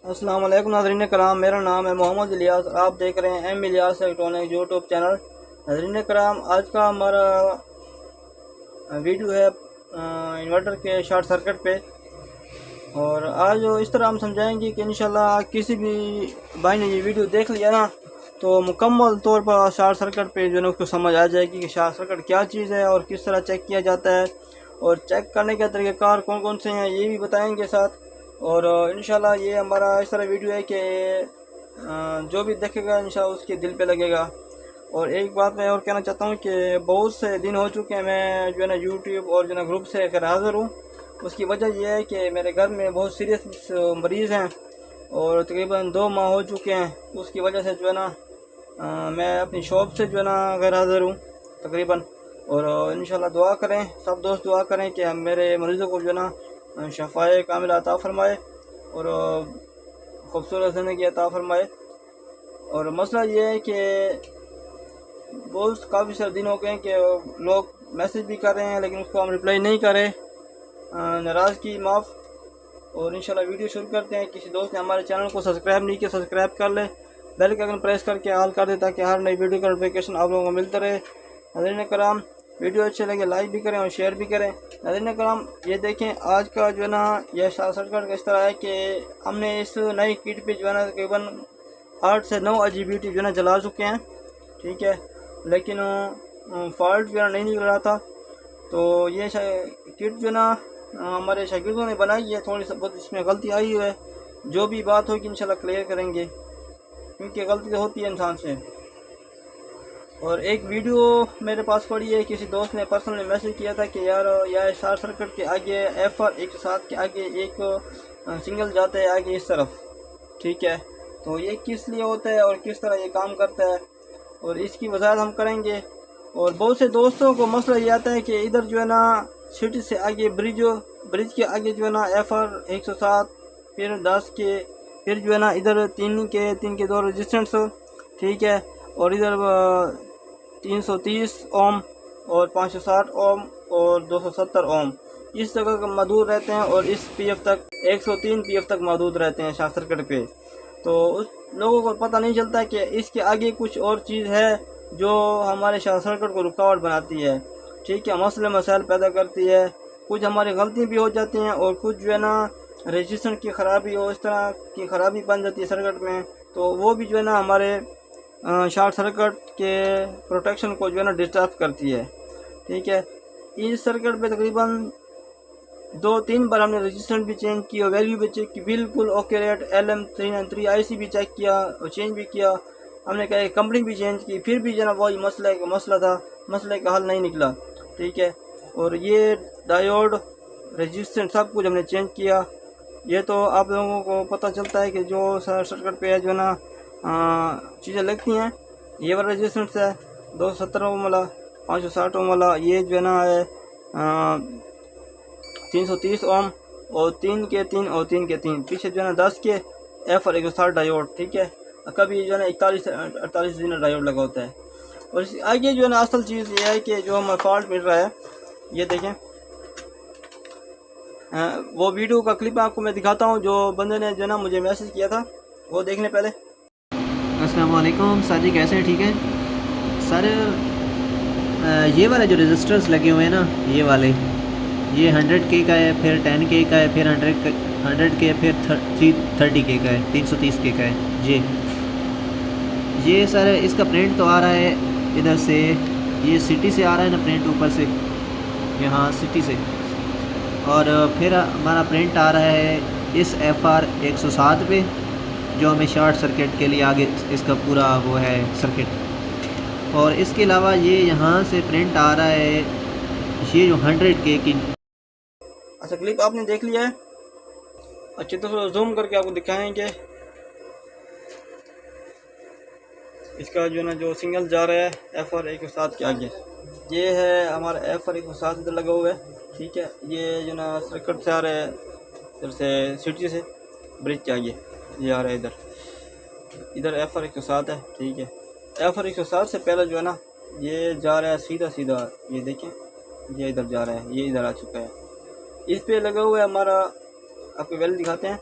अस्सलाम वालेकुम नाज़रीन कराम, मेरा नाम है मोहम्मद इलियास। आप देख रहे हैं M Ilyas electronic YouTube channel. नाज़रीन कराम, आज का हमारा वीडियो है इन्वर्टर के शॉर्ट सर्किट पे। और आज इस तरह हम समझाएंगे कि इंशाल्लाह किसी भी भाई ने ये वीडियो देख लिया ना तो मुकम्मल तौर पर शॉर्ट सर्किट पे जो है उसको समझ आ जाएगी कि शॉर्ट सर्किट क्या चीज़ है और किस तरह चेक किया जाता है, और चेक करने के तरीक़ेकार कौन कौन से हैं ये भी बताएंगे साथ। और इंशाल्लाह ये हमारा इस तरह वीडियो है कि जो भी देखेगा इंशाल्लाह उसके दिल पे लगेगा। और एक बात मैं और कहना चाहता हूँ कि बहुत से दिन हो चुके हैं मैं जो है ना यूट्यूब और जो है ना ग्रुप से खैर हाज़िर हूँ। उसकी वजह यह है कि मेरे घर में बहुत सीरियस मरीज़ हैं और तकरीबन 2 माह हो चुके हैं। उसकी वजह से जो है ना मैं अपनी शॉप से जो है ना गैर हाज़िर हूँ तकरीबन। और इंशाल्लाह दुआ करें, सब दोस्त दुआ करें कि हम मेरे मरीज़ों को जो है ना शफ़ाए कामिल अता फ़रमाए और ख़ूबसूरत ज़िंदगी अता फ़रमाए। और मसला ये है कि बहुत काफ़ी सारे दिन हो गए हैं कि लोग मैसेज भी कर रहे हैं लेकिन उसको हम रिप्लाई नहीं कर रहे। नाराज़ की माफ़। और इंशाल्लाह वीडियो शुरू करते हैं। किसी दोस्त ने हमारे चैनल को सब्सक्राइब नहीं किया, सब्सक्राइब कर ले, बेल के आइकन प्रेस करके ऑल कर दे ताकि हर नई वीडियो का नोटिफिकेशन आप लोगों को मिलता रहे। नाज़रीन कराम, वीडियो अच्छे लगे लाइक भी करें और शेयर भी करें। नाज़रीन कराम, ये देखें आज का जो है ना यह शॉर्ट सर्किट इस तरह है कि हमने इस नई किट पे जो है ना तकरीबन 8 से 9 IGBT जो है ना जला चुके हैं, ठीक है, लेकिन फॉल्ट जो है नहीं निकल रहा था। तो ये किट जो है ना हमारे शागिर्दों ने बनाई है, थोड़ी सी बहुत इसमें गलती आई हुई है। जो भी बात होगी इंशाल्लाह क्लियर करेंगे क्योंकि गलती तो होती है इंसान से। और एक वीडियो मेरे पास पड़ी है, किसी दोस्त ने पर्सनली मैसेज किया था कि यार शॉर्ट सर्किट के आगे FR 107 के आगे एक सिंगल जाता है आगे इस तरफ, ठीक है, तो ये किस लिए होता है और किस तरह ये काम करता है और इसकी वजाहत हम करेंगे। और बहुत से दोस्तों को मसला ये आता है कि इधर जो है ना सिटी से आगे ब्रिज के आगे जो है ना FR 107 फिर 10 के फिर जो है ना इधर 3 के 2 रेजिस्टेंस, ठीक है, और इधर 330 ओम और 560 ओम और 270 ओम इस जगह मौजूद रहते हैं और इस PF तक 103 PF तक मौजूद रहते हैं शॉर्ट सर्किट पे। तो उस लोगों को पता नहीं चलता कि इसके आगे कुछ और चीज़ है जो हमारे शॉर्ट सर्किट को रुकावट बनाती है, ठीक है, मसले मसाइल पैदा करती है। कुछ हमारी गलतियाँ भी हो जाती हैं और कुछ जो है ना रजिस्टर की ख़राबी हो इस तरह की ख़राबी बन जाती है सर्किट में, तो वो भी जो है ना हमारे शॉर्ट सर्किट के प्रोटेक्शन को जो है ना डिस्टर्ब करती है, ठीक है। इस सर्किट पे तकरीबन 2-3 बार हमने रजिस्टर भी चेंज किया, वैल्यू भी चेक की, बिल्कुल ओके रेट LM393 IC भी चेक किया और चेंज भी किया हमने, कहा कंपनी भी चेंज की, फिर भी जो है ना वही मसला था, मसले का हल नहीं निकला, ठीक है। और ये डायोड रजिस्टेंस सब कुछ हमने चेंज किया। ये तो आप लोगों को पता चलता है कि जो सर्किट पे है जो है ना चीज़ें लगती हैं। ये वाला रजिस्टेंस है 270 ओम वाला, 560 ओम वाला, ये जो है ना है 330 ओम और 3 के 3 और 3 के 3, पीछे जो है ना 10 के FR 160 डायोड, ठीक है, कभी जो है ना 41 से 48 दिन डायोड लगा होता है। और इस आगे जो है ना असल चीज़ ये है कि जो हमें फॉल्ट मिल रहा है, ये देखें वो वीडियो का क्लिप आपको मैं दिखाता हूँ जो बंदे ने जो है ना मुझे मैसेज किया था, वो देख लें पहले। अस्सलाम वालेकुम सर जी, कैसे हैं? ठीक है सर। ये वाले जो रजिस्टर्स लगे हुए हैं ना, ये वाले, ये 100K का है, फिर 10K का है, फिर 100K, फिर 330K का है, 330K का है। ये सर इसका प्रिंट तो आ रहा है इधर से, ये सिटी से आ रहा है ना प्रिंट, ऊपर से यहाँ सिटी से, और फिर हमारा प्रिंट आ रहा है इस FR 107 पे जो हमें शॉर्ट सर्किट के लिए आगे इसका पूरा वो है सर्किट। और इसके अलावा ये यहाँ से प्रिंट आ रहा है ये जो 100K की। अच्छा, क्लिप आपने देख लिया है, अच्छी तरह जूम करके आपको दिखाएंगे। इसका जो ना जो सिंगल जा रहा है FR 107 के आगे, ये है हमारा FR 107 इधर लगा हुआ है, ठीक है। ये जो ना सर्किट से आ रहा है इधर से सिटी से ब्रिज के आगे, ये आ रहा है इधर FR 107 है, ठीक है। FR 107 से पहले जो है ना ये जा रहा है सीधा, ये देखें, ये इधर जा रहा है, ये इधर आ चुका है। इस पे लगा हुआ है हमारा, आपको वैल्यू दिखाते हैं,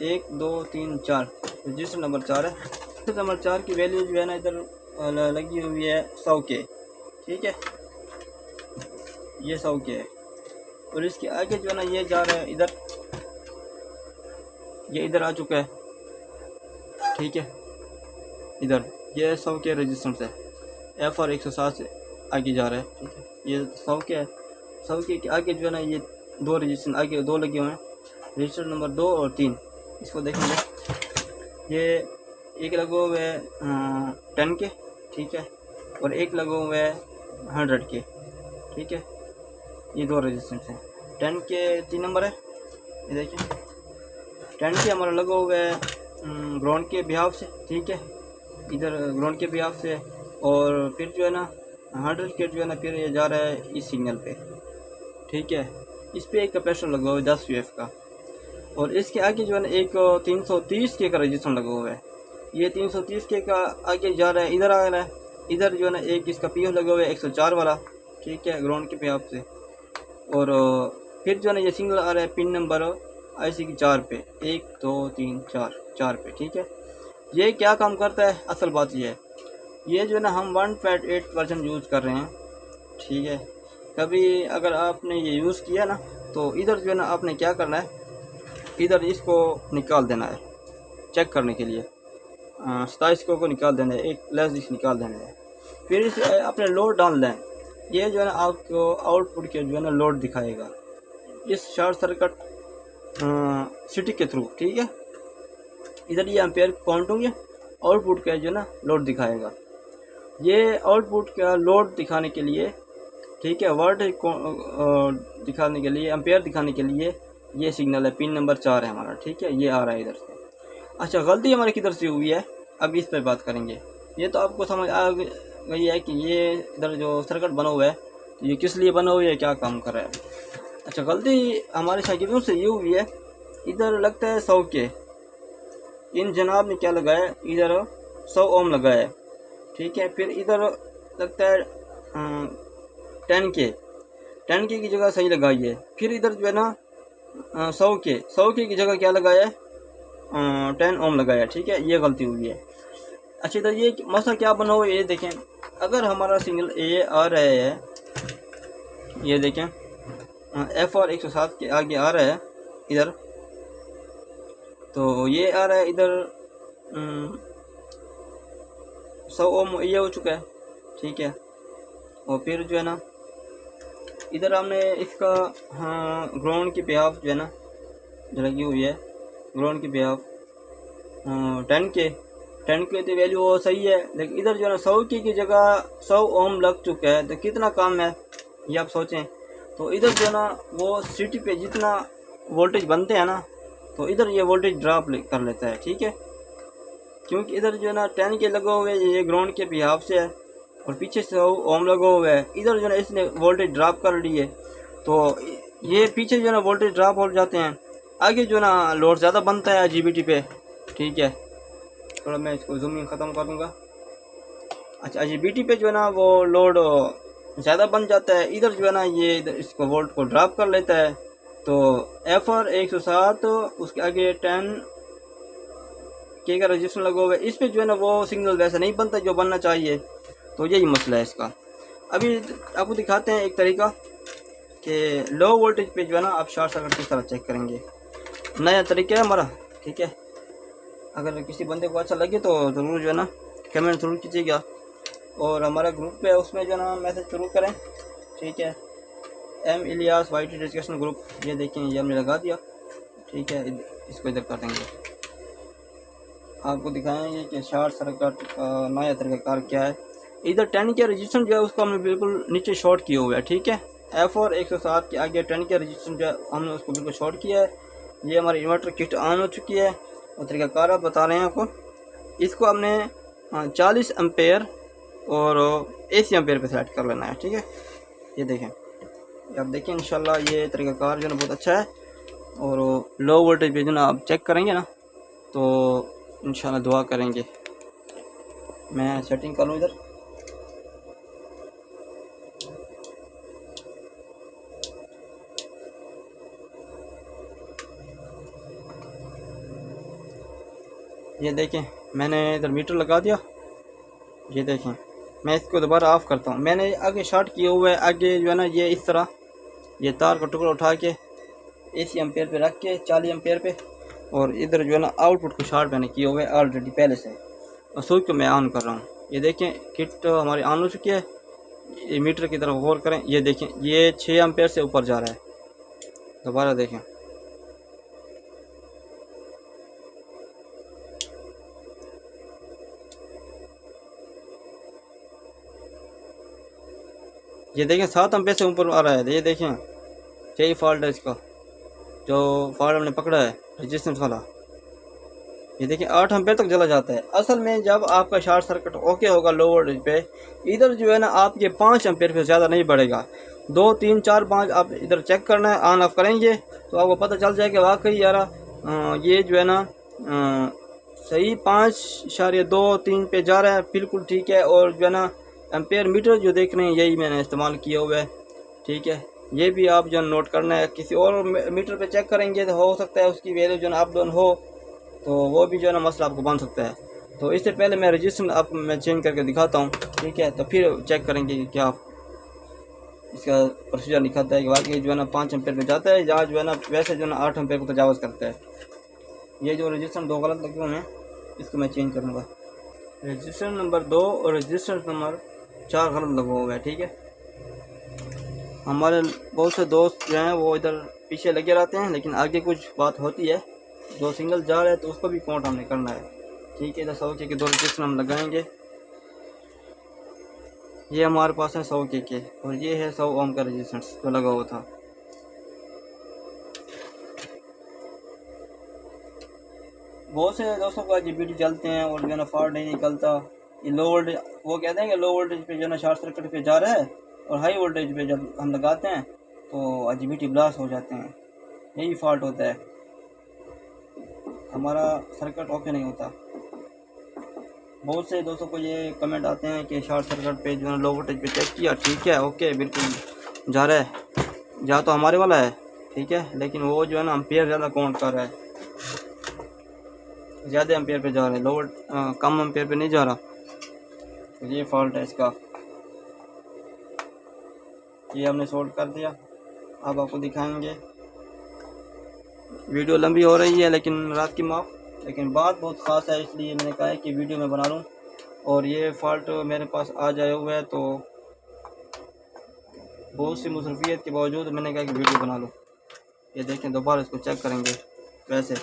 1 2 3 4, रजिस्टर नंबर 4 है। रजिस्टर नंबर 4 की वैल्यू जो है ना इधर लगी हुई है 100 के, ठीक है, ये 100 के है। और इसके आगे जो है ना ये जा रहा है इधर, ये इधर आ चुका है, ठीक है, इधर ये 100 के रजिस्टेंस है, FR 107 से आगे जा रहा है, ठीक है, ये 100 के है। 100 के आगे जो है ना ये 2 रजिस्टर आगे 2 लगे हुए हैं, रजिस्टर नंबर 2 और 3। इसको देखेंगे, ये एक लगे हुए है 10 के, ठीक है, और एक लगे हुए है 100 के, ठीक है, ये 2 रजिस्टेंस हैं। 10 के 3 नंबर है, ये देखिए 10 के हमारा लगा हुआ है ग्राउंड के बिहाफ से, ठीक है, इधर ग्राउंड के बिहाफ से। और फिर जो है ना 100 के जो है ना फिर ये जा रहा है इस सिग्नल पे, ठीक है, इस पे एक कैपेसिटर लगा हुआ है 10 UF का। और इसके आगे जो है ना एक 330 के का रजिस्टर लगा हुआ है, ये 330 के का आगे जा रहा है, इधर आ रहा है, इधर जो है ना एक इसका PF लगा हुआ है 104 वाला, ठीक है, ग्राउंड के बिहाफ से। और फिर जो है ना ये सिंगल आ रहा है पिन नंबर IC की 4 पे, 1 2 3 4 पे, ठीक है। ये क्या काम करता है, असल बात ये है, ये जो है ना हम 1.8 वर्जन यूज़ कर रहे हैं, ठीक है। कभी अगर आपने ये यूज़ किया ना तो इधर जो है ना आपने क्या करना है, इधर इसको निकाल देना है चेक करने के लिए, 27 को निकाल देना है, एक लेस निकाल देना है। फिर इस अपने लोड डालना है, ये जो है ना आपको आउटपुट के जो है ना लोड दिखाएगा इस शॉर्ट सर्किट सिटी के थ्रू, ठीक है। इधर ये एम्पेयर काउंट होंगे, आउटपुट का जो है ना लोड दिखाएगा। ये आउटपुट का लोड दिखाने के लिए, ठीक है, वोल्टेज दिखाने के लिए, एम्पेयर दिखाने के लिए ये सिग्नल है, पिन नंबर 4 है हमारा, ठीक है, ये आ रहा है इधर से। अच्छा, गलती हमारी किधर से हुई है, अब इस पर बात करेंगे। ये तो आपको समझ आ गई है कि ये इधर जो सर्किट बना हुआ है तो ये किस लिए बना हुआ है, क्या काम कर रहा है। अच्छा, गलती हमारे शागिर्दों से ये हुई है, इधर लगता है 100 के, इन जनाब ने क्या लगाया, इधर 100 ओम लगाया है, ठीक है। फिर इधर लगता है 10 के की जगह सही लगाई है। फिर इधर जो है ना 100 के की जगह क्या लगाया है, 10 ओम लगाया, ठीक है, ये गलती हुई है। अच्छा, इधर ये मसला क्या बना हुआ है, ये देखें, अगर हमारा सिग्नल A आ रहा है, ये देखें FR 107 के आगे आ रहा है इधर, तो ये आ रहा है इधर 100 ओम ये हो चुका है, ठीक है। और फिर जो है ना इधर हमने इसका ग्राउंड की बिहाफ जो है ना जो लगी हुई है, ग्राउंड की बिहाफ 10 के तो वैल्यू वो सही है, लेकिन इधर जो है ना 100 की जगह 100 ओम लग चुका है, तो कितना काम है ये आप सोचें। तो इधर जो है ना वो सिटी पे जितना वोल्टेज बनते हैं ना, तो इधर ये वोल्टेज ड्रॉप कर लेता है, ठीक है, क्योंकि इधर जो है ना 10 के लगे हुए ये ग्राउंड के बिहाफ से है और पीछे से ओम लगा हुआ है, इधर जो है ना इसने वोल्टेज ड्रॉप कर ली है, तो ये पीछे जो है ना वोल्टेज ड्रॉप हो जाते हैं, आगे जो है ना लोड ज़्यादा बनता है IGBT पे, ठीक है। थोड़ा मैं इसको जूमिंग ख़त्म कर दूँगा। अच्छा, IGBT पे जो है ना वो लोड ज़्यादा बन जाता है, इधर जो है ना ये इधर इसको वोल्ट को ड्रॉप कर लेता है, तो FR 107 उसके आगे 10 के का रजिस्टर लगा हुआ है, इस पे जो है ना वो सिग्नल वैसा नहीं बनता जो बनना चाहिए, तो यही मसला है इसका। अभी आपको दिखाते हैं एक तरीका कि लो वोल्टेज पे जो है ना आप शॉर्ट सर्किट किस तरह चेक करेंगे, नया तरीका है हमारा, ठीक है। अगर किसी बंदे को अच्छा लगे तो ज़रूर जो है ना कमेंट ज़रूर कीजिएगा, और हमारा ग्रुप है उसमें जो है ना मैसेज ज़रूर करें, ठीक है। M Ilyas YT discussion group, ये देखें ये हमने लगा दिया, ठीक है, इसको इधर कर देंगे। आपको दिखाएंगे कि शॉर्ट सर्किट का नया तरीक़ाकार क्या है। इधर 10 के रजिस्टर जो है उसको हमने बिल्कुल नीचे शॉर्ट किया हुआ है, ठीक है। FR 107 के आगे 10 के रजिस्टर जो है हमने उसको बिल्कुल शॉर्ट किया है। ये हमारी इन्वर्टर किट ऑन हो चुकी है और तरीक़ाकार आप बता रहे हैं आपको। इसको हमने 40 एम्पेयर और AC एम्पेयर पे सेट कर लेना है, ठीक है। ये देखें, आप देखें इंशाल्लाह ये तरीक़ाकार जो है ना बहुत अच्छा है, और लो वोल्टेज पे जो ना आप चेक करेंगे ना तो इंशाल्लाह दुआ करेंगे। मैं सेटिंग कर लूँ इधर, ये देखें मैंने इधर मीटर लगा दिया। ये देखें मैं इसको दोबारा ऑफ़ करता हूँ। मैंने आगे शॉर्ट किया हुआ है, आगे जो है ना ये इस तरह ये तार का टुकड़ा उठा के AC एम्पेयर पे रख के 40 एम्पेयर पे, और इधर जो है ना आउटपुट को शॉर्ट मैंने किया हुआ है ऑलरेडी पहले से, और स्विच को मैं ऑन कर रहा हूँ। ये देखें किट हमारी ऑन हो चुकी है। ये मीटर की तरफ गौर करें, ये देखें ये 6 एम्पेयर से ऊपर जा रहा है। दोबारा देखें, ये देखें 7 एम्पेयर से ऊपर आ रहा है। ये देखें यही फॉल्ट है इसका, जो फॉल्ट हमने पकड़ा है रेजिस्टेंस वाला। ये देखिए 8 एम्पेयर तक चला जाता है। असल में जब आपका शॉर्ट सर्किट ओके होगा लो वोल्टेज पे, इधर जो है ना आपके 5 एम्पेयर पे ज़्यादा नहीं बढ़ेगा। 2 3 4 5 आप इधर चेक करना है, ऑन ऑफ करेंगे तो आपको पता चल जाएगा वाकई यार ये जो है ना सही 5.2-3 पे जा रहा है, बिल्कुल ठीक है। और जो है ना एम्पेयर मीटर जो देख रहे हैं यही मैंने इस्तेमाल किया हुआ है, ठीक है। ये भी आप जो नोट करना है। किसी और मीटर पे चेक करेंगे तो हो सकता है उसकी वैल्यू जो है अप डाउन हो, तो वो भी जो है ना मसला आपको बन सकता है। तो इससे पहले मैं रजिस्टर आपको मैं चेंज करके दिखाता हूँ, ठीक है। तो फिर चेक करेंगे कि क्या इसका प्रोसीजर दिखाता है कि वाकई जो है ना 5 एम्पेयर पे जाता है, या जो है ना वैसे जो है ना 8 एम्पेयर को तजावज़ करता है। ये जो रजिस्टर 2 गलत लगे हुए हैं इसको मैं चेंज करूँगा। रजिस्टर नंबर 2 और रजिस्टर नंबर 4 गलत लगा हुआ है, ठीक है। हमारे बहुत से दोस्त जो हैं वो इधर पीछे लगे रहते हैं, लेकिन आगे कुछ बात होती है, जो सिंगल जा रहा है तो उसको भी काउंट हमने करना है, ठीक है। इधर 100 के 2 रजिस्टर हम लगाएंगे। ये हमारे पास है 100 के और ये है 100 ओम का रजिस्टेंस जो लगा हुआ था। बहुत से दोस्तों का जीबीटी चलते हैं और जो है ना फॉल्ट नहीं निकलता। ये लो वोल्टेज, वो कहते हैं कि लो वोल्टेज पे जो है ना शॉर्ट सर्किट पे जा रहा है, और हाई वोल्टेज पे जब हम लगाते हैं तो जीबीटी ब्लास्ट हो जाते हैं। यही फॉल्ट होता है, हमारा सर्किट ओके नहीं होता। बहुत से दोस्तों को ये कमेंट आते हैं कि शॉर्ट सर्किट पे जो है लो वोल्टेज पे चेक किया, ठीक है ओके बिल्कुल जा रहा है, जा तो हमारे वाला है, ठीक है, लेकिन वो जो है ना एम्पेयर ज़्यादा काउंट कर रहा है, ज़्यादा एम्पेयर पे जा रहा है, लो कम एम्पेयर पे नहीं जा रहा। तो ये फॉल्ट है इसका। ये हमने सोल्व कर दिया, अब आपको दिखाएंगे। वीडियो लंबी हो रही है लेकिन रात की माफ़, लेकिन बात बहुत ख़ास है इसलिए मैंने कहा है कि वीडियो में बना लूँ। और ये फॉल्ट मेरे पास आ जाए हुआ है तो बहुत सी मसरूफियत के बावजूद मैंने कहा कि वीडियो बना लूँ। ये देखें दोबारा इसको चेक करेंगे, वैसे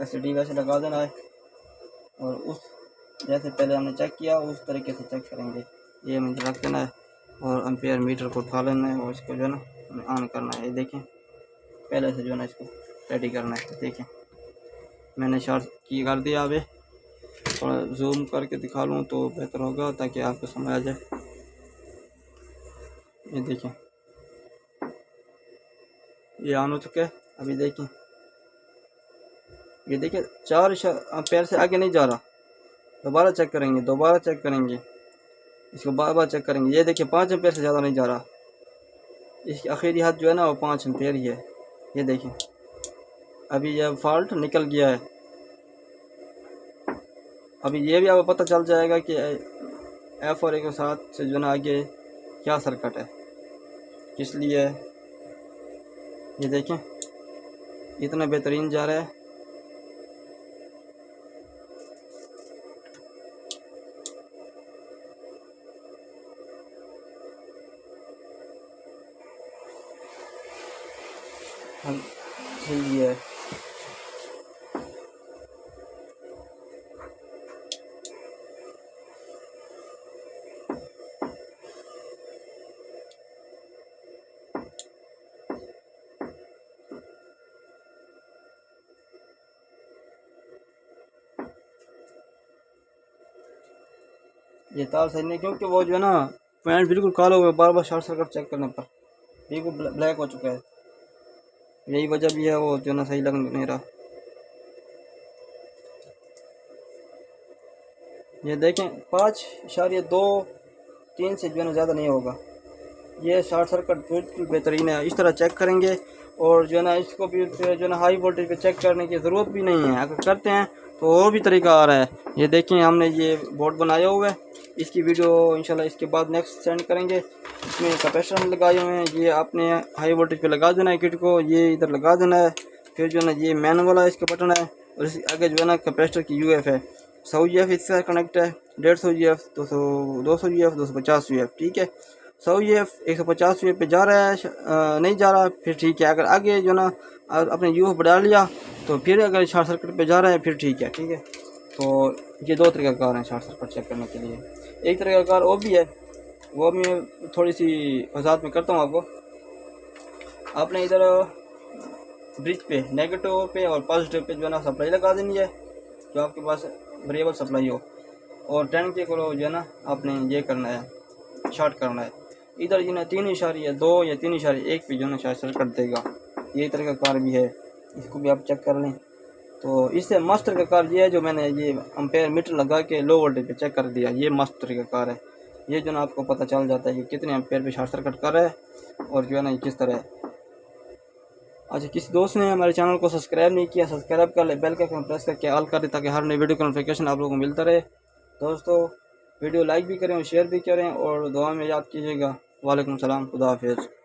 एसडी वैसे लगा देना है, और उस जैसे पहले हमने चेक किया उस तरीके से चेक करेंगे। ये मुझे रख देना है और एम्पेयर मीटर को उठा लेना है और इसको जो है ना ऑन करना है। ये देखें पहले से जो है ना इसको रेडी करना है। देखें मैंने शॉर्ट की कर दिया। अभी थोड़ा जूम करके दिखा लूँ तो बेहतर होगा ताकि आपको समझ आ जाए। ये देखें ये ऑन हो चुका है। अभी देखें ये देखिए 4 एम्पेयर से आगे नहीं जा रहा। दोबारा चेक करेंगे, दोबारा चेक करेंगे, इसको बार बार चेक करेंगे। ये देखिए 5 एम्पेयर से ज़्यादा नहीं जा रहा। इसकी आखिरी हद जो है ना वो 5 एम्पेयर ही है। ये देखें अभी यह फॉल्ट निकल गया है। अभी ये भी आपको पता चल जाएगा कि एफ और ए के साथ से जो ना आगे क्या सर्किट है, किस लिए। ये देखें इतना बेहतरीन जा रहा है। सही है। ये तार सही नहीं, क्योंकि वो जो है ना पैंट बिल्कुल काला हुआ है। बार बार शॉर्ट सर्किट चेक करने पर बिल्कुल ब्लैक हो चुका है। यही वजह भी है वो जो ना सही लग नहीं रहा। ये देखें 5.2-3 से जो है ना ज़्यादा नहीं होगा। ये शॉर्ट सर्किट बिल्कुल बेहतरीन है। इस तरह चेक करेंगे और जो है ना इसको भी जो है ना हाई वोल्टेज पे चेक करने की ज़रूरत भी नहीं है। अगर करते हैं तो और भी तरीका आ रहा है। ये देखें हमने ये बोर्ड बनाया हुआ है, इसकी वीडियो इंशाल्लाह इसके बाद नेक्स्ट सेंड करेंगे। इसमें कैपेसिटर हम लगाए हुए हैं, ये आपने हाई वोल्टेज पे लगा देना है किट को, ये इधर लगा देना है। फिर जो है ना ये मैन वाला इसका बटन है और इसके आगे जो है ना कैपेसिटर की UF है। 100 UF इससे कनेक्ट है, 150 UF, 200 UF, 250 UF। ठीक है, 100 UF 150 UF पे जा रहा है, नहीं जा रहा फिर ठीक है। अगर आगे जो ना आपने UF बढ़ा लिया तो फिर अगर शॉर्ट सर्किट पे जा रहा है फिर ठीक है। ठीक है, तो ये दो तरीक़ाकार हैं शॉर्ट सर्किट चेक करने के लिए। एक तरीक़ाकार वो भी है, वो मैं थोड़ी सी वजाहत में करता हूँ आपको। आपने इधर ब्रिज पे नेगेटिव पे और पॉजिटिव पे जो है ना सप्लाई लगा देनी है, जो आपके पास वेरिएबल सप्लाई हो। और 10 के को जो है ना आपने ये करना है, शॉर्ट करना है। इधर जो ना 3.2 या 3.1 पे जो है ना शॉर्ट सर्किट देगा। ये तरीक़ाकार भी है, इसको भी आप चेक कर लें। तो इससे मस्त तरीक़ाकार ये है जो मैंने ये एम्पेयर मीटर लगा के लो वोल्टेज पे चेक कर दिया। ये मस्त तरीक़ाकार है, ये जो ना आपको पता चल जाता है कि कितने एम्पेयर पे शॉर्ट सर्किट कर रहा है और जो है ना ये किस तरह है। अच्छा, किसी दोस्त ने हमारे चैनल को सब्सक्राइब नहीं किया, सब्सक्राइब कर ले, बेल का आइकन प्रेस करके ऑल कर दे ताकि हर नई वीडियो का नोटिफिकेशन आप लोगों को मिलता रहे। दोस्तों वीडियो लाइक भी करें और शेयर भी करें और दुआ में याद कीजिएगा। वालेकुम सलाम, खुदा हाफिज़।